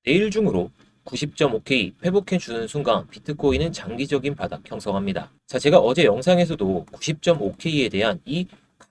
내일 중으로 90.5K 회복해주는 순간 비트코인은 장기적인 바닥 형성합니다. 자, 제가 어제 영상에서도 90.5K에 대한 이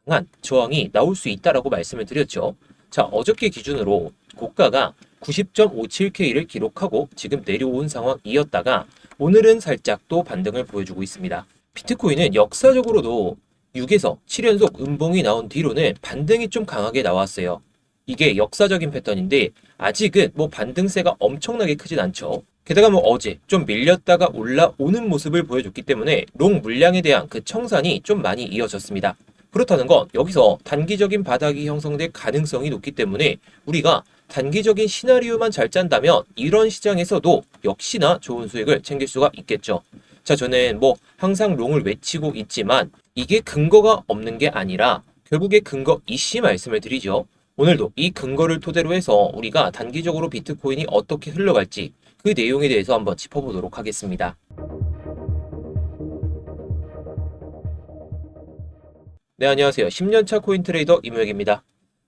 강한 저항이 나올 수 있다라고 말씀을 드렸죠. 자, 어저께 기준으로 고가가 90.57K를 기록하고 지금 내려온 상황이었다가 오늘은 살짝 또 반등을 보여주고 있습니다. 비트코인은 역사적으로도 6에서 7연속 음봉이 나온 뒤로는 반등이 좀 강하게 나왔어요. 이게 역사적인 패턴인데 아직은 뭐 반등세가 엄청나게 크진 않죠. 게다가 뭐 어제 좀 밀렸다가 올라오는 모습을 보여줬기 때문에 롱 물량에 대한 그 청산이 좀 많이 이어졌습니다. 그렇다는 건 여기서 단기적인 바닥이 형성될 가능성이 높기 때문에 우리가 단기적인 시나리오만 잘 짠다면 이런 시장에서도 역시나 좋은 수익을 챙길 수가 있겠죠. 자, 저는 뭐 항상 롱을 외치고 있지만 이게 근거가 없는 게 아니라 결국에 근거 이씨 말씀을 드리죠. 오늘도 이 근거를 토대로 해서 우리가 단기적으로 비트코인이 어떻게 흘러갈지 그 내용에 대해서 한번 짚어보도록 하겠습니다. 네, 안녕하세요. 10년차 코인트레이더 이무혁입니다.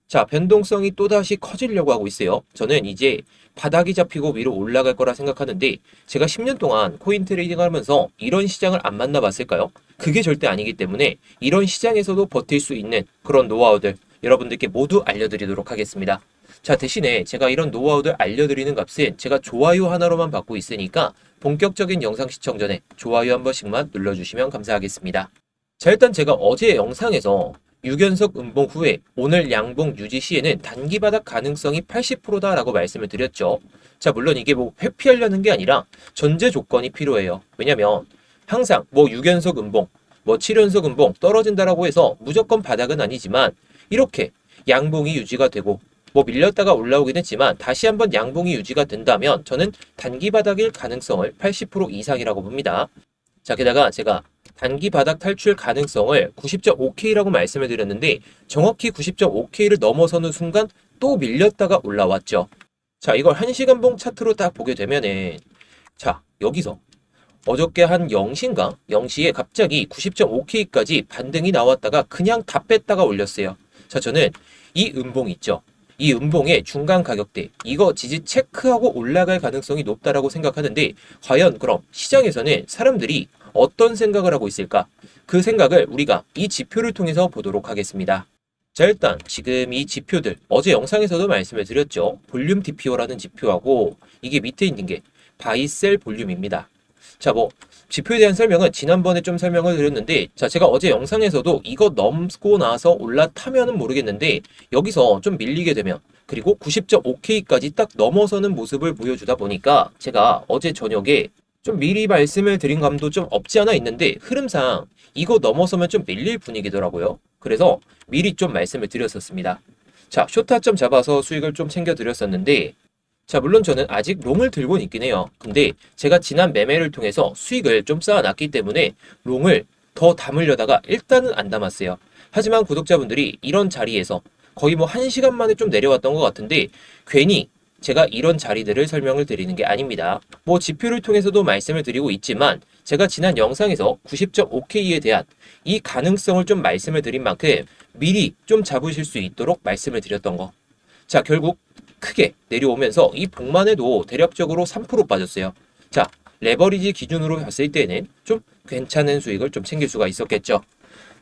자, 변동성이 또다시 커지려고 하고 있어요. 저는 이제 바닥이 잡히고 위로 올라갈 거라 생각하는데 제가 10년 동안 코인 트레이딩 하면서 이런 시장을 안 만나봤을까요? 그게 절대 아니기 때문에 이런 시장에서도 버틸 수 있는 그런 노하우들 여러분들께 모두 알려드리도록 하겠습니다. 자, 대신에 제가 이런 노하우들 알려드리는 값은 제가 좋아요 하나로만 받고 있으니까 본격적인 영상 시청 전에 좋아요 한 번씩만 눌러주시면 감사하겠습니다. 자, 일단 제가 어제 영상에서 6연속 음봉 후에 오늘 양봉 유지 시에는 단기 바닥 가능성이 80%다라고 말씀을 드렸죠. 자, 물론 이게 뭐 회피하려는 게 아니라 전제 조건이 필요해요. 왜냐면 항상 뭐 6연속 음봉, 뭐 7연속 음봉 떨어진다라고 해서 무조건 바닥은 아니지만 이렇게 양봉이 유지가 되고 뭐 밀렸다가 올라오긴 했지만 다시 한번 양봉이 유지가 된다면 저는 단기 바닥일 가능성을 80% 이상이라고 봅니다. 자, 게다가 제가 단기 바닥 탈출 가능성을 90.5K라고 말씀을 드렸는데 정확히 90.5K를 넘어서는 순간 또 밀렸다가 올라왔죠. 자, 이걸 1시간봉 차트로 딱 보게 되면은 자, 여기서 어저께 한 0시인가? 0시에 갑자기 90.5K까지 반등이 나왔다가 그냥 다 뺐다가 올렸어요. 자, 저는 이 음봉 있죠. 이 음봉의 중간 가격대 이거 지지 체크하고 올라갈 가능성이 높다라고 생각하는데 과연 그럼 시장에서는 사람들이 어떤 생각을 하고 있을까? 그 생각을 우리가 이 지표를 통해서 보도록 하겠습니다. 자, 일단 지금 이 지표들 어제 영상에서도 말씀을 드렸죠. 볼륨 TPO라는 지표하고 이게 밑에 있는 게 바이셀 볼륨입니다. 자, 뭐 지표에 대한 설명은 지난번에 좀 설명을 드렸는데 자, 제가 어제 영상에서도 이거 넘고 나서 올라타면은 모르겠는데 여기서 좀 밀리게 되면 그리고 90.5K까지 딱 넘어서는 모습을 보여주다 보니까 제가 어제 저녁에 좀 미리 말씀을 드린 감도 좀 없지 않아 있는데 흐름상 이거 넘어서면 좀 밀릴 분위기더라고요. 그래서 미리 좀 말씀을 드렸었습니다. 자, 쇼타점 잡아서 수익을 좀 챙겨 드렸었는데 자, 물론 저는 아직 롱을 들고는 있긴 해요. 근데 제가 지난 매매를 통해서 수익을 좀 쌓아놨기 때문에 롱을 더 담으려다가 일단은 안 담았어요. 하지만 구독자분들이 이런 자리에서 거의 뭐 1시간 만에 좀 내려왔던 것 같은데 괜히 제가 이런 자리들을 설명을 드리는 게 아닙니다. 뭐 지표를 통해서도 말씀을 드리고 있지만 제가 지난 영상에서 90.5K에 대한 이 가능성을 좀 말씀을 드린 만큼 미리 좀 잡으실 수 있도록 말씀을 드렸던 거. 자, 결국 크게 내려오면서 이 봉만해도 대략적으로 3% 빠졌어요. 자, 레버리지 기준으로 봤을 때는 좀 괜찮은 수익을 좀 챙길 수가 있었겠죠.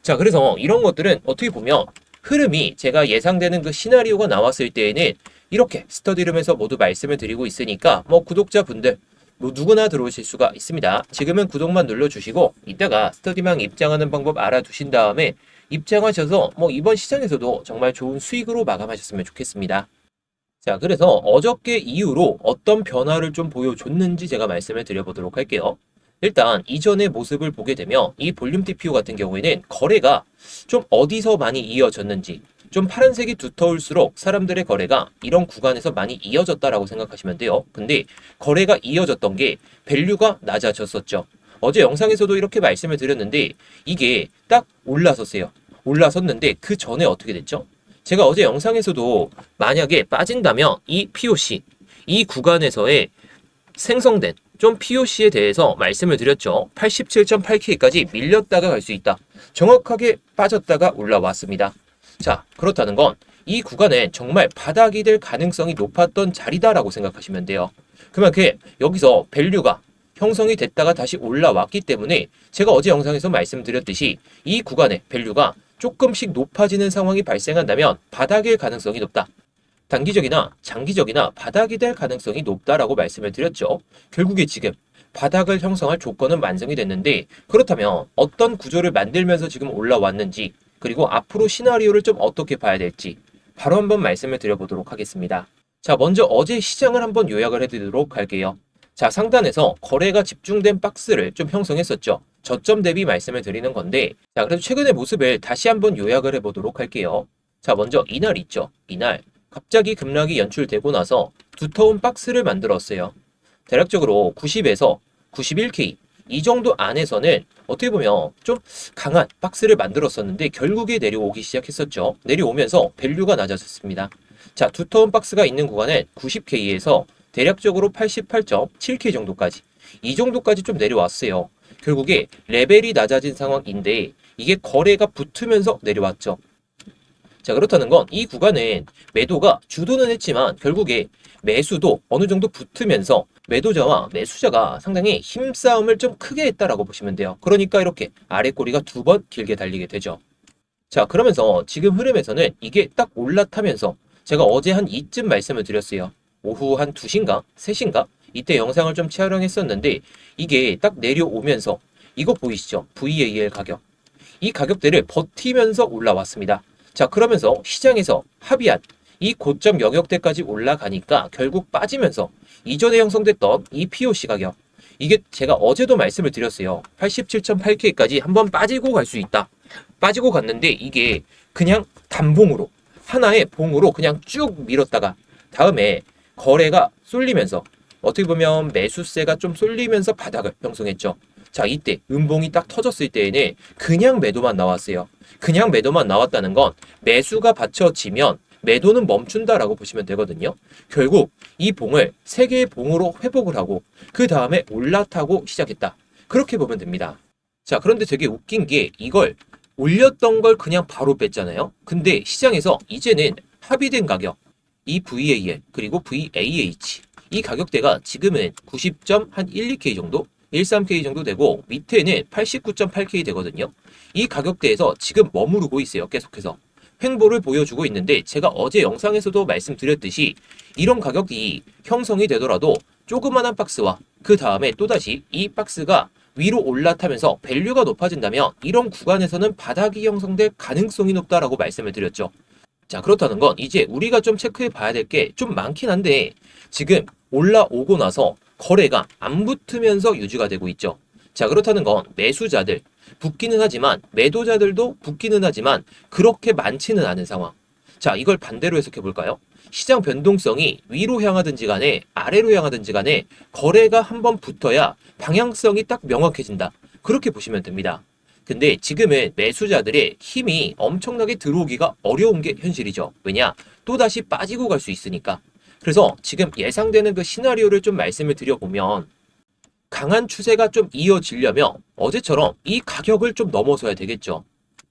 자, 그래서 이런 것들은 어떻게 보면 흐름이 제가 예상되는 그 시나리오가 나왔을 때에는 이렇게 스터디룸에서 모두 말씀을 드리고 있으니까 뭐 구독자분들 뭐 누구나 들어오실 수가 있습니다. 지금은 구독만 눌러주시고 이따가 스터디망 입장하는 방법 알아두신 다음에 입장하셔서 뭐 이번 시장에서도 정말 좋은 수익으로 마감하셨으면 좋겠습니다. 자, 그래서 어저께 이후로 어떤 변화를 좀 보여줬는지 제가 말씀을 드려보도록 할게요. 일단 이전의 모습을 보게 되면 이 볼륨 TPO 같은 경우에는 거래가 좀 어디서 많이 이어졌는지 좀 파란색이 두터울수록 사람들의 거래가 이런 구간에서 많이 이어졌다라고 생각하시면 돼요. 근데 거래가 이어졌던 게 밸류가 낮아졌었죠. 어제 영상에서도 이렇게 말씀을 드렸는데 이게 딱 올라섰어요. 올라섰는데 그 전에 어떻게 됐죠? 제가 어제 영상에서도 만약에 빠진다면 이 POC, 이 구간에서의 생성된 좀 POC에 대해서 말씀을 드렸죠. 87.8K까지 밀렸다가 갈 수 있다. 정확하게 빠졌다가 올라왔습니다. 자, 그렇다는 건 이 구간은 정말 바닥이 될 가능성이 높았던 자리다라고 생각하시면 돼요. 그만큼 여기서 밸류가 형성이 됐다가 다시 올라왔기 때문에 제가 어제 영상에서 말씀드렸듯이 이 구간의 밸류가 조금씩 높아지는 상황이 발생한다면 바닥일 가능성이 높다. 단기적이나 장기적이나 바닥이 될 가능성이 높다라고 말씀을 드렸죠. 결국에 지금 바닥을 형성할 조건은 완성이 됐는데 그렇다면 어떤 구조를 만들면서 지금 올라왔는지 그리고 앞으로 시나리오를 좀 어떻게 봐야 될지 바로 한번 말씀을 드려보도록 하겠습니다. 자, 먼저 어제 시장을 한번 요약을 해드리도록 할게요. 자, 상단에서 거래가 집중된 박스를 좀 형성했었죠. 저점 대비 말씀을 드리는 건데 자, 그래서 최근의 모습을 다시 한번 요약을 해보도록 할게요. 자, 먼저 이날 있죠. 이날 갑자기 급락이 연출되고 나서 두터운 박스를 만들었어요. 대략적으로 90에서 91K 이 정도 안에서는 어떻게 보면 좀 강한 박스를 만들었었는데 결국에 내려오기 시작했었죠. 내려오면서 밸류가 낮아졌습니다. 자, 두터운 박스가 있는 구간은 90K에서 대략적으로 88.7K 정도까지 이 정도까지 좀 내려왔어요. 결국에 레벨이 낮아진 상황인데 이게 거래가 붙으면서 내려왔죠. 자, 그렇다는 건 이 구간은 매도가 주도는 했지만 결국에 매수도 어느 정도 붙으면서 매도자와 매수자가 상당히 힘싸움을 좀 크게 했다라고 보시면 돼요. 그러니까 이렇게 아래 꼬리가 두 번 길게 달리게 되죠. 자, 그러면서 지금 흐름에서는 이게 딱 올라타면서 제가 어제 한 이쯤 말씀을 드렸어요. 오후 한 2시인가? 3시인가? 이때 영상을 좀 촬영했었는데 이게 딱 내려오면서 이거 보이시죠? VAL 가격. 이 가격대를 버티면서 올라왔습니다. 자, 그러면서 시장에서 합의한 이 고점 영역대까지 올라가니까 결국 빠지면서 이전에 형성됐던 이 POC 가격 이게 제가 어제도 말씀을 드렸어요. 87.8K까지 한번 빠지고 갈 수 있다. 빠지고 갔는데 이게 그냥 단봉으로 하나의 봉으로 그냥 쭉 밀었다가 다음에 거래가 쏠리면서 어떻게 보면 매수세가 좀 쏠리면서 바닥을 형성했죠. 자, 이때 음봉이 딱 터졌을 때에는 그냥 매도만 나왔어요. 그냥 매도만 나왔다는 건 매수가 받쳐지면 매도는 멈춘다라고 보시면 되거든요. 결국 이 봉을 3개의 봉으로 회복을 하고 그 다음에 올라타고 시작했다. 그렇게 보면 됩니다. 자, 그런데 되게 웃긴 게 이걸 올렸던 걸 그냥 바로 뺐잖아요. 근데 시장에서 이제는 합의된 가격 이 VAL 그리고 VAH 이 가격대가 지금은 90.1, 2K 정도 13K 정도 되고 밑에는 89.8K 되거든요. 이 가격대에서 지금 머무르고 있어요. 계속해서 횡보를 보여주고 있는데 제가 어제 영상에서도 말씀드렸듯이 이런 가격이 형성이 되더라도 조그만한 박스와 그 다음에 또다시 이 박스가 위로 올라타면서 밸류가 높아진다면 이런 구간에서는 바닥이 형성될 가능성이 높다라고 말씀을 드렸죠. 자, 그렇다는 건 이제 우리가 좀 체크해 봐야 될 게 좀 많긴 한데 지금 올라오고 나서 거래가 안 붙으면서 유지가 되고 있죠. 자, 그렇다는 건 매수자들 붙기는 하지만 매도자들도 붙기는 하지만 그렇게 많지는 않은 상황. 자, 이걸 반대로 해석해 볼까요? 시장 변동성이 위로 향하든지 간에 아래로 향하든지 간에 거래가 한번 붙어야 방향성이 딱 명확해진다. 그렇게 보시면 됩니다. 근데 지금은 매수자들의 힘이 엄청나게 들어오기가 어려운 게 현실이죠. 왜냐? 또다시 빠지고 갈 수 있으니까. 그래서 지금 예상되는 그 시나리오를 좀 말씀을 드려보면 강한 추세가 좀 이어지려면 어제처럼 이 가격을 좀 넘어서야 되겠죠.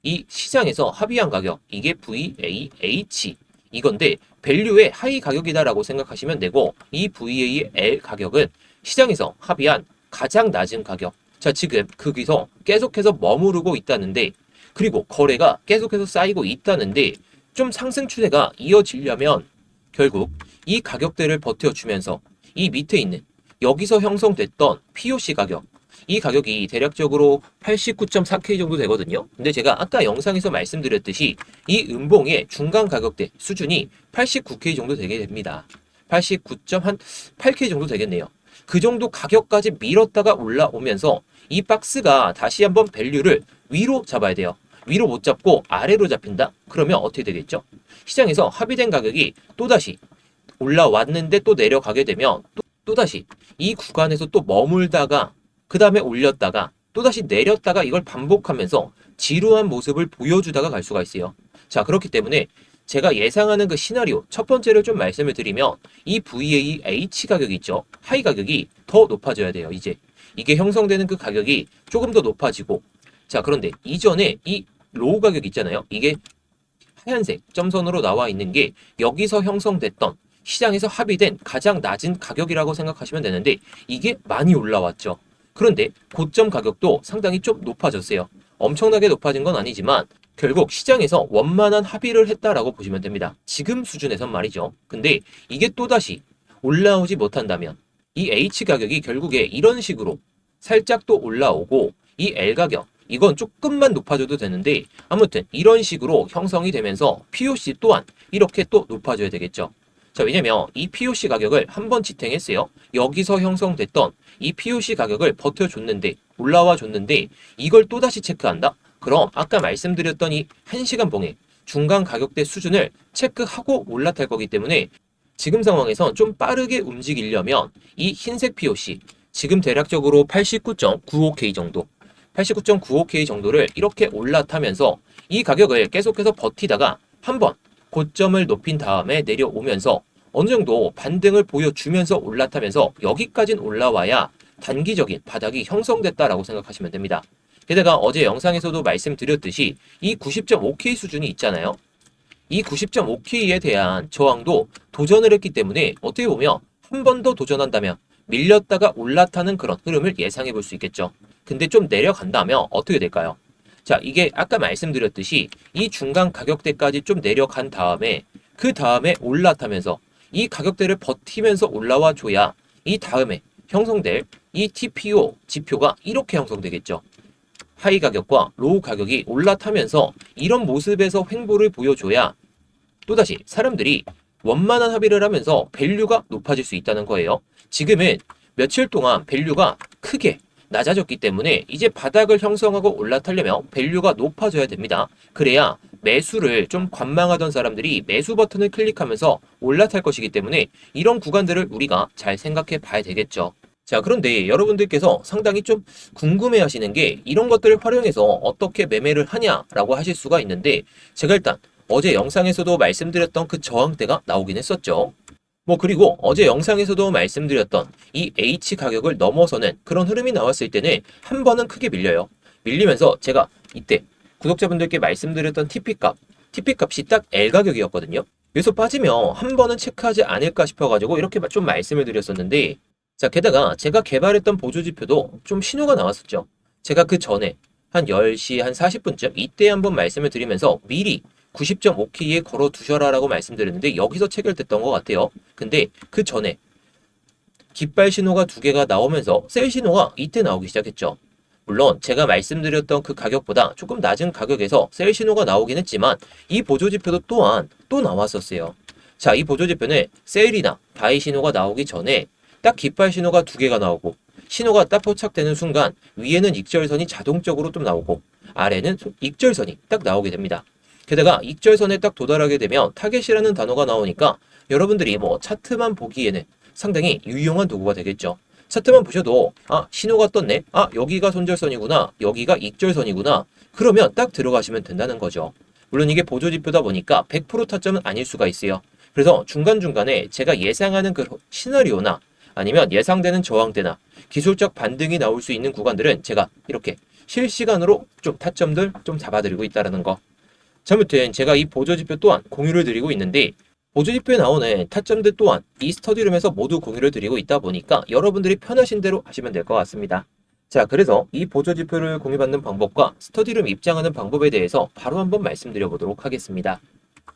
이 시장에서 합의한 가격, 이게 VAH 이건데 밸류의 하이 가격이다라고 생각하시면 되고 이 VAL 가격은 시장에서 합의한 가장 낮은 가격. 자, 지금 거기서 계속해서 머무르고 있다는데 그리고 거래가 계속해서 쌓이고 있다는데 좀 상승 추세가 이어지려면 결국 이 가격대를 버텨주면서 이 밑에 있는 여기서 형성됐던 POC 가격 이 가격이 대략적으로 89.4K 정도 되거든요. 근데 제가 아까 영상에서 말씀드렸듯이 이 음봉의 중간 가격대 수준이 89K 정도 되게 됩니다. 89.8K 정도 되겠네요. 그 정도 가격까지 밀었다가 올라오면서 이 박스가 다시 한번 밸류를 위로 잡아야 돼요. 위로 못 잡고 아래로 잡힌다? 그러면 어떻게 되겠죠? 시장에서 합의된 가격이 또다시 올라왔는데 또 내려가게 되면 또다시 이 구간에서 또 머물다가 그 다음에 올렸다가 또다시 내렸다가 이걸 반복하면서 지루한 모습을 보여주다가 갈 수가 있어요. 자, 그렇기 때문에 제가 예상하는 그 시나리오 첫 번째를 좀 말씀을 드리면 이 VAH 가격이 있죠. 하이 가격이 더 높아져야 돼요. 이제 이게 형성되는 그 가격이 조금 더 높아지고 자, 그런데 이전에 이 로우 가격 있잖아요. 이게 하얀색 점선으로 나와 있는 게 여기서 형성됐던 시장에서 합의된 가장 낮은 가격이라고 생각하시면 되는데 이게 많이 올라왔죠. 그런데 고점 가격도 상당히 좀 높아졌어요. 엄청나게 높아진 건 아니지만 결국 시장에서 원만한 합의를 했다라고 보시면 됩니다. 지금 수준에선 말이죠. 근데 이게 또다시 올라오지 못한다면 이 H 가격이 결국에 이런 식으로 살짝 또 올라오고 이 L 가격 이건 조금만 높아져도 되는데 아무튼 이런 식으로 형성이 되면서 POC 또한 이렇게 또 높아져야 되겠죠. 자, 왜냐면 이 POC 가격을 한번 지탱했어요. 여기서 형성됐던 이 POC 가격을 버텨줬는데 올라와 줬는데 이걸 또다시 체크한다? 그럼 아까 말씀드렸던 이 1시간 봉의 중간 가격대 수준을 체크하고 올라탈 거기 때문에 지금 상황에선 좀 빠르게 움직이려면 이 흰색 POC 지금 대략적으로 89.95K 정도 89.95K 정도를 이렇게 올라타면서 이 가격을 계속해서 버티다가 한번 고점을 높인 다음에 내려오면서 어느 정도 반등을 보여주면서 올라타면서 여기까지는 올라와야 단기적인 바닥이 형성됐다라고 생각하시면 됩니다. 게다가 어제 영상에서도 말씀드렸듯이 이 90.5K 수준이 있잖아요. 이 90.5K에 대한 저항도 도전을 했기 때문에 어떻게 보면 한 번 더 도전한다면 밀렸다가 올라타는 그런 흐름을 예상해 볼 수 있겠죠. 근데 좀 내려간다면 어떻게 될까요? 자, 이게 아까 말씀드렸듯이 이 중간 가격대까지 좀 내려간 다음에 그 다음에 올라타면서 이 가격대를 버티면서 올라와 줘야 이 다음에 형성될 이 TPO 지표가 이렇게 형성되겠죠. 하이 가격과 로우 가격이 올라타면서 이런 모습에서 횡보를 보여줘야 또다시 사람들이 원만한 합의를 하면서 밸류가 높아질 수 있다는 거예요. 지금은 며칠 동안 밸류가 크게 낮아졌기 때문에 이제 바닥을 형성하고 올라타려면 밸류가 높아져야 됩니다. 그래야 매수를 좀 관망하던 사람들이 매수 버튼을 클릭하면서 올라탈 것이기 때문에 이런 구간들을 우리가 잘 생각해 봐야 되겠죠. 자, 그런데 여러분들께서 상당히 좀 궁금해 하시는 게 이런 것들을 활용해서 어떻게 매매를 하냐라고 하실 수가 있는데 제가 일단 어제 영상에서도 말씀드렸던 그 저항대가 나오긴 했었죠. 그리고 어제 영상에서도 말씀드렸던 이 H 가격을 넘어서는 그런 흐름이 나왔을 때는 한 번은 크게 밀려요. 밀리면서 제가 이때 구독자분들께 말씀드렸던 TP값이 딱 L 가격이었거든요. 여기서 빠지면 한 번은 체크하지 않을까 싶어가지고 이렇게 좀 말씀을 드렸었는데 자, 게다가 제가 개발했던 보조지표도 좀 신호가 나왔었죠. 제가 그 전에 한 10시 한 40분쯤 이때 한번 말씀을 드리면서 미리 90.5K에 걸어 두셔라라고 말씀드렸는데 여기서 체결됐던 것 같아요. 근데 그 전에 깃발 신호가 두 개가 나오면서 셀 신호가 이때 나오기 시작했죠. 물론 제가 말씀드렸던 그 가격보다 조금 낮은 가격에서 셀 신호가 나오긴 했지만 이 보조지표도 또한 또 나왔었어요. 자, 이 보조지표는 셀이나 바이 신호가 나오기 전에 딱 깃발 신호가 두 개가 나오고 신호가 딱 포착되는 순간 위에는 익절선이 자동적으로 좀 나오고 아래는 익절선이 딱 나오게 됩니다. 게다가 익절선에 딱 도달하게 되면 타겟이라는 단어가 나오니까 여러분들이 차트만 보기에는 상당히 유용한 도구가 되겠죠. 차트만 보셔도 신호가 떴네. 여기가 손절선이구나. 여기가 익절선이구나. 그러면 딱 들어가시면 된다는 거죠. 물론 이게 보조지표다 보니까 100% 타점은 아닐 수가 있어요. 그래서 중간중간에 제가 예상하는 그 시나리오나 아니면 예상되는 저항대나 기술적 반등이 나올 수 있는 구간들은 제가 이렇게 실시간으로 좀 타점들 좀 잡아드리고 있다는 거. 자, 아무튼 제가 이 보조지표 또한 공유를 드리고 있는데 보조지표에 나오는 타점들 또한 이 스터디룸에서 모두 공유를 드리고 있다 보니까 여러분들이 편하신 대로 하시면 될 것 같습니다. 자, 그래서 이 보조지표를 공유받는 방법과 스터디룸 입장하는 방법에 대해서 바로 한번 말씀드려 보도록 하겠습니다.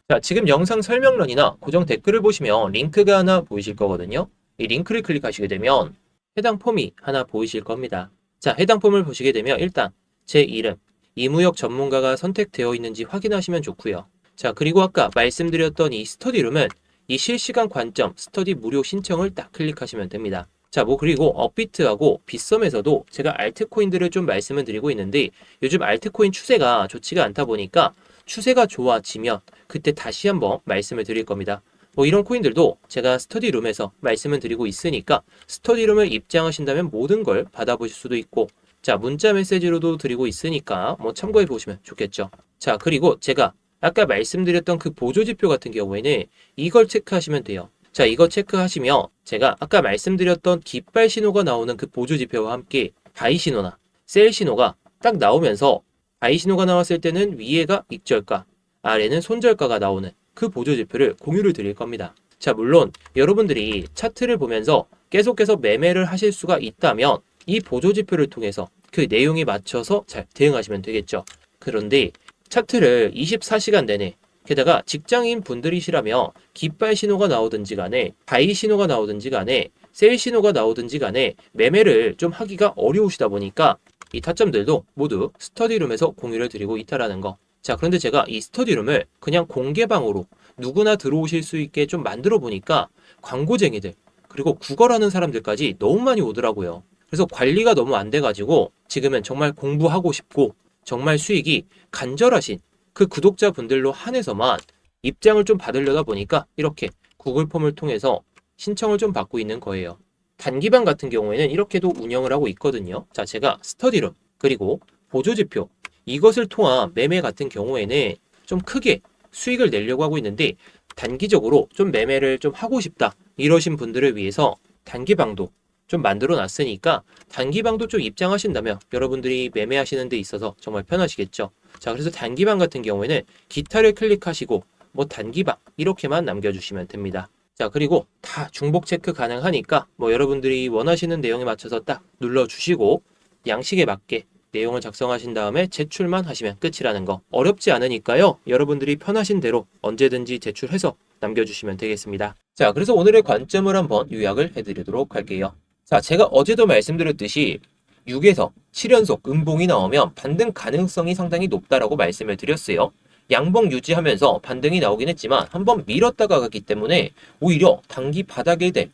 자, 지금 영상 설명란이나 고정 댓글을 보시면 링크가 하나 보이실 거거든요. 이 링크를 클릭하시게 되면 해당 폼이 하나 보이실 겁니다. 자, 해당 폼을 보시게 되면 일단 제 이름, 이무역 전문가가 선택되어 있는지 확인하시면 좋고요. 자, 그리고 아까 말씀드렸던 이 스터디룸은 이 실시간 관점 스터디 무료 신청을 딱 클릭하시면 됩니다. 자, 그리고 업비트하고 빗썸에서도 제가 알트코인들을 좀 말씀을 드리고 있는데 요즘 알트코인 추세가 좋지가 않다 보니까 추세가 좋아지면 그때 다시 한번 말씀을 드릴 겁니다. 이런 코인들도 제가 스터디룸에서 말씀을 드리고 있으니까 스터디룸을 입장하신다면 모든 걸 받아보실 수도 있고 자, 문자 메시지로도 드리고 있으니까 참고해 보시면 좋겠죠. 자, 그리고 제가 아까 말씀드렸던 그 보조지표 같은 경우에는 이걸 체크하시면 돼요. 자, 이거 체크하시면 제가 아까 말씀드렸던 깃발 신호가 나오는 그 보조지표와 함께 바이 신호나 셀 신호가 딱 나오면서 바이 신호가 나왔을 때는 위에가 익절가, 아래는 손절가가 나오는 그 보조지표를 공유를 드릴 겁니다. 자, 물론 여러분들이 차트를 보면서 계속해서 매매를 하실 수가 있다면 이 보조지표를 통해서 그 내용에 맞춰서 잘 대응하시면 되겠죠. 그런데 차트를 24시간 내내 게다가 직장인 분들이시라며 깃발 신호가 나오든지 간에 바이 신호가 나오든지 간에 셀 신호가 나오든지 간에 매매를 좀 하기가 어려우시다 보니까 이 타점들도 모두 스터디룸에서 공유를 드리고 있다라는 거. 자, 그런데 제가 이 스터디룸을 그냥 공개방으로 누구나 들어오실 수 있게 좀 만들어 보니까 광고쟁이들 그리고 구걸하는 사람들까지 너무 많이 오더라고요. 그래서 관리가 너무 안 돼가지고 지금은 정말 공부하고 싶고 정말 수익이 간절하신 그 구독자분들로 한해서만 입장을 좀 받으려다 보니까 이렇게 구글 폼을 통해서 신청을 좀 받고 있는 거예요. 단기방 같은 경우에는 이렇게도 운영을 하고 있거든요. 자, 제가 스터디룸 그리고 보조지표 이것을 통한 매매 같은 경우에는 좀 크게 수익을 내려고 하고 있는데 단기적으로 좀 매매를 좀 하고 싶다 이러신 분들을 위해서 단기방도 좀 만들어 놨으니까 단기방도 좀 입장하신다면 여러분들이 매매하시는 데 있어서 정말 편하시겠죠. 자, 그래서 단기방 같은 경우에는 기타를 클릭하시고 뭐 단기방 이렇게만 남겨주시면 됩니다. 자, 그리고 다 중복 체크 가능하니까 뭐 여러분들이 원하시는 내용에 맞춰서 딱 눌러주시고 양식에 맞게 내용을 작성하신 다음에 제출만 하시면 끝이라는 거. 어렵지 않으니까요. 여러분들이 편하신 대로 언제든지 제출해서 남겨주시면 되겠습니다. 자, 그래서 오늘의 관점을 한번 요약을 해드리도록 할게요. 자, 제가 어제도 말씀드렸듯이 6에서 7연속 음봉이 나오면 반등 가능성이 상당히 높다라고 말씀을 드렸어요. 양봉 유지하면서 반등이 나오긴 했지만 한번 밀었다가 갔기 때문에 오히려 단기 바닥에 될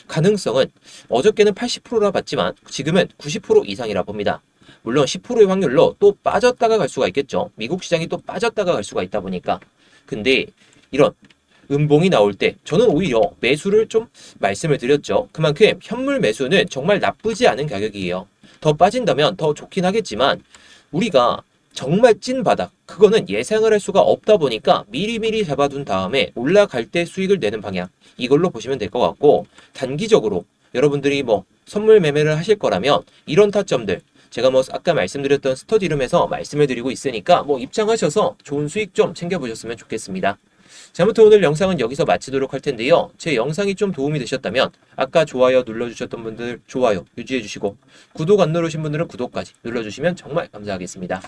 가능성은 어저께는 80%라 봤지만 지금은 90% 이상이라 봅니다. 물론 10%의 확률로 또 빠졌다가 갈 수가 있겠죠. 미국 시장이 또 빠졌다가 갈 수가 있다 보니까. 근데 이런 음봉이 나올 때 저는 오히려 매수를 좀 말씀을 드렸죠. 그만큼 현물 매수는 정말 나쁘지 않은 가격이에요. 더 빠진다면 더 좋긴 하겠지만 우리가 정말 찐 바닥 그거는 예상을 할 수가 없다 보니까 미리미리 잡아둔 다음에 올라갈 때 수익을 내는 방향 이걸로 보시면 될 것 같고 단기적으로 여러분들이 뭐 선물 매매를 하실 거라면 이런 타점들 제가 뭐 아까 말씀드렸던 스터디룸에서 말씀을 드리고 있으니까 뭐 입장하셔서 좋은 수익 좀 챙겨보셨으면 좋겠습니다. 자, 아무튼 오늘 영상은 여기서 마치도록 할 텐데요. 제 영상이 좀 도움이 되셨다면 아까 좋아요 눌러주셨던 분들 좋아요 유지해주시고 구독 안 누르신 분들은 구독까지 눌러주시면 정말 감사하겠습니다.